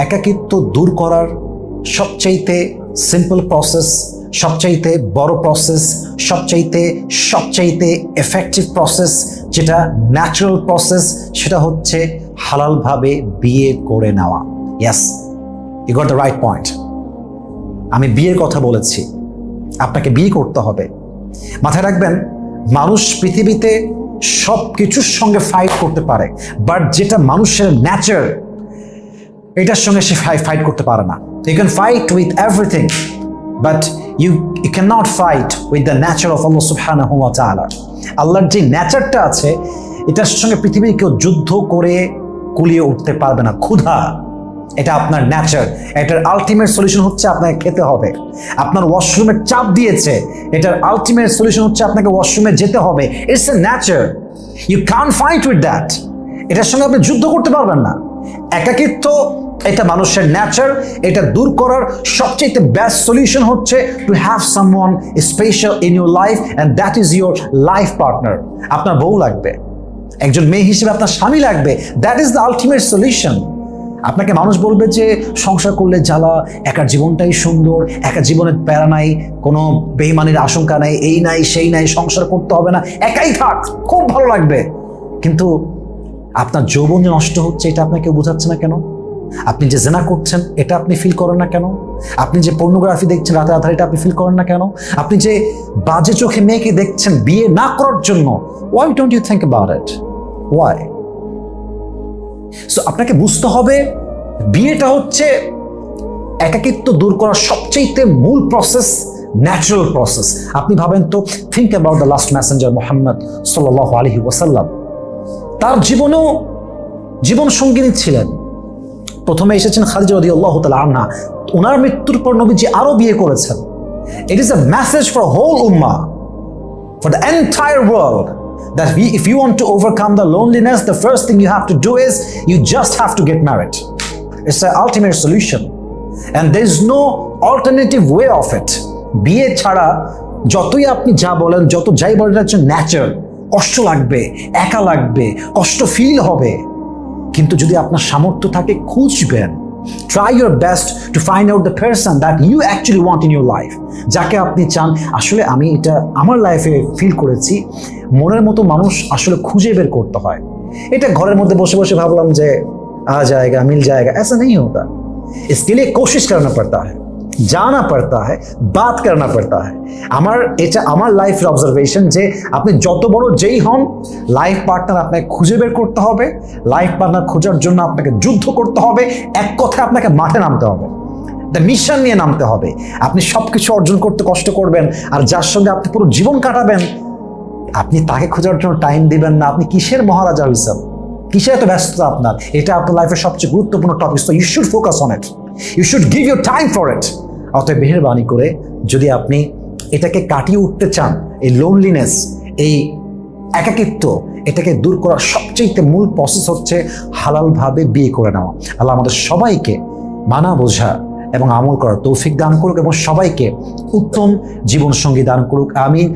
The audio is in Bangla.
একাকিত্ব দূর করার সবচাইতে সিম্পল প্রসেস, সবচাইতে বড় প্রসেস, সবচাইতে এফেক্টিভ প্রসেস, যেটা ন্যাচারাল প্রসেস, সেটা হচ্ছে হালালভাবে বিয়ে করে নেওয়া। Yes, you got the right point. আমি বিয়ের কথা বলেছি, আপনাকে বিয়ে করতে হবে। মাথায় রাখবেন, মানুষ পৃথিবীতে সব কিছুর সঙ্গে ফাইট করতে পারে, বাট যেটা মানুষের নেচার, এটার সঙ্গে সে ফাইট করতে পারে না। You can fight with everything, but you can not fight with the nature of আল্লাহ সুবহানাহু ওয়া তাআলা। আল্লাহর যে নেচারটা আছে, এটার সঙ্গে পৃথিবীর কেউ যুদ্ধ করে কুলিয়ে উঠতে পারবে না। ক্ষুধা, এটা আপনার নেচার, এটার আলটিমেট সলিউশন হচ্ছে আপনাকে খেতে হবে। আপনার ওয়াশরুমের চাপ দিয়েছে, এটার আলটিমেট সলিউশন হচ্ছে আপনাকে ওয়াশরুমে যেতে হবে। It's a nature, you can fight with that. এটার সঙ্গে আপনি যুদ্ধ করতে পারবেন না। একাকিত্ব, এটা মানুষের নেচার। এটা দূর করার সবচেয়ে বেস্ট সলিউশন হচ্ছে to have someone special in your life, and that is your life partner. আপনার বউ লাগবে, একজন মেয়ে হিসেবে আপনার স্বামী লাগবে। That is the ultimate solution. আপনাকে মানুষ বলবে যে সংসার করলে জ্বালা, একার জীবনটাই সুন্দর, একা জীবনের প্যারা নাই, কোনো বেইমানির আশঙ্কা নাই, এই নাই সেই নাই, সংসার করতে হবে না, একাই থাক, খুব ভালো লাগবে। কিন্তু আপনার যৌবন যে নষ্ট হচ্ছে, এটা আপনাকে বোঝাচ্ছে না কেন? আপনি যে জেনা করছেন, এটা আপনি ফিল করেন না কেন? আপনি যে পর্নোগ্রাফি দেখছেন রাতে আধারে, এটা আপনি ফিল করেন না কেন? আপনি যে বাজে চোখে মেয়েকে দেখছেন বিয়ে না করার জন্য, why don't you think about it? Why? So আপনাকে বুঝতে হবে, বিয়েটা হচ্ছে একাকিত্ব দূর করার সবচেয়ে মূল প্রসেস, ন্যাচারাল প্রসেস। আপনি ভাবেন তো, think about the last Messenger Muhammad সাল্লাল্লাহু আলাইহি ওয়াসাল্লাম। তার জীবনেও জীবন সঙ্গিনী ছিলেন। প্রথমে এসেছেন খাদিজা রাদিয়াল্লাহু তাআলা আনহা। ওনার মৃত্যুর পর নবীজি আরো বিয়ে করেছেন। It is a message for whole উম্মাহ, for the entire world, that if you want to overcome the loneliness, the first thing you have to do is you just have to get married. It's the ultimate solution, and there is no alternative way of it. বিয়ে ছাড়া যতই আপনি যা বলেন, যত যাই বলেন, এটা হচ্ছে ন্যাচার। কষ্ট লাগবে, একা লাগবে, কষ্ট ফিল হবে, কিন্তু যদি আপনার সামর্থ্য থাকে, খুঁজবেন। Try your best to find out the person that you actually want in your life, যাকে আপনি চান। আসলে আমি এটা আমার লাইফে ফিল করেছি, মনের মতো মানুষ আসলে খুঁজে বের করতে হয়। এটা ঘরের মধ্যে বসে বসে ভাবলাম যে आ जाएगा मिल जाएगा, ऐसा नहीं होता। इसके लिए कोशिश करना पड़ता है, जाना पड़ता है, बात करना पड़ता है। এটা আমার লাইফের অবজারভেশন যে আপনি যত বড় যেই হন, লাইফ পার্টনার আপনাকে খুঁজে বের করতে হবে। লাইফ পার্টনার খোঁজার জন্য আপনাকে যুদ্ধ করতে হবে। এক কথায় আপনাকে মাঠে নামতে হবে, একটা মিশন নিয়ে নামতে হবে। আপনি সবকিছু অর্জন করতে কষ্ট করবেন, আর যার সঙ্গে আপনি পুরো জীবন কাটাবেন, আপনি তাকে খোঁজার জন্য টাইম দিবেন না। আপনি কিসের মহারাজা হইছেন? কিসের এত ব্যস্ততা আপনার? এটা আপনার লাইফের সবচেয়ে গুরুত্বপূর্ণ topic, so you should focus on it, you should give your time for it. অতএব মেহেরবানি করে, যদি আপনি এটাকে কাটিয়ে উঠতে চান, এই লোনলিনেস, এই একাকিত্ব, এটাকে দূর করার সবচেয়ে মূল প্রসেস হচ্ছে হালালভাবে বিয়ে করে নেওয়া। আল্লাহ আমাদের সবাইকে মানা বোঝা এবং আমল করার তৌফিক দান করুক, এবং সবাইকে উত্তম জীবনসঙ্গী দান করুক। আমিন।